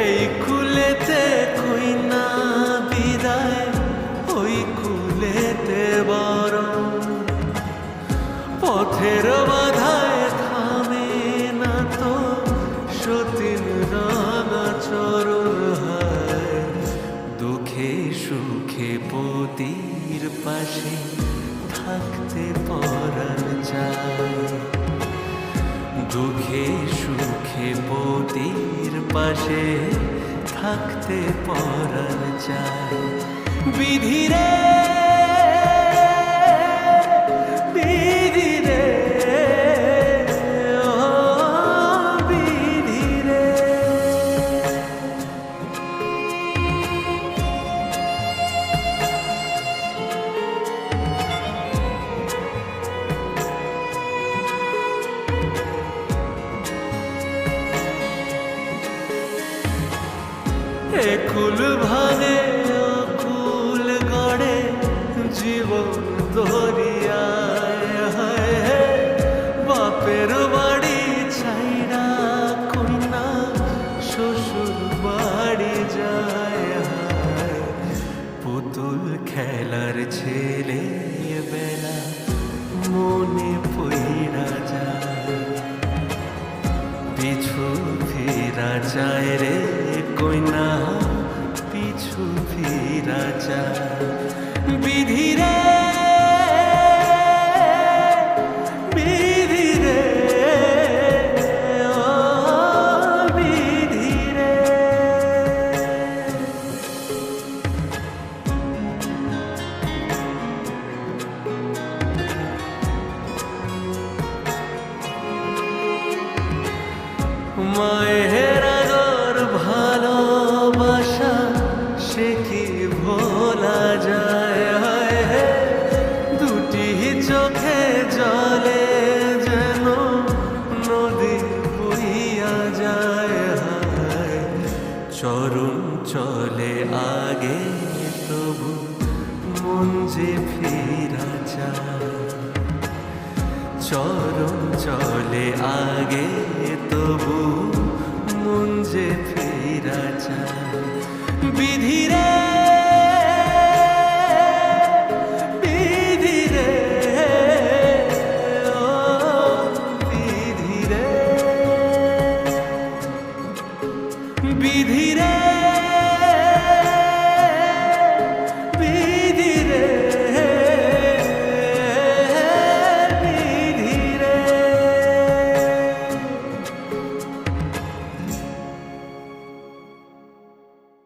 এই কুলেতে কই না বিদায়, ওই কুলেতে বরং পথের বাধায় থামে না তো সতীন রাঙা চরণ হায়। দুঃখে সুখে পতির পাশে থাকতে পরাণ চায়, দুঃখে সুখে পতির পাশে থাকতে পরাণ চায়। বিধিরে বিধিরে ও বিধিরে। একুল ভাঙে অকুল গড়ে জীবন দরিয়ায়, বাপের বাড়ি ছাইড়া কইনা শ্বশুর বাড়ি যায়। পুতুল খেলার ছেলে বেলা মনে পইরা যায়, পিছু ফিরা যায় রে কইনা, পিছু ফিরা যায়। বিধিরে বিধিরে ও বিধিরে। মায়ের আদর ভালোবাসা সে কি ভোলা যায়, দুটি চোখে জলে যেন নদী বইয়া যায়। চরণ চলে আগে তবু মন যে ফিরা যায়, চরণ চলে আগে তবু মন যে ফিরা যায়। বিধিরে বিধিরে ও বিধিরে বিধিরে।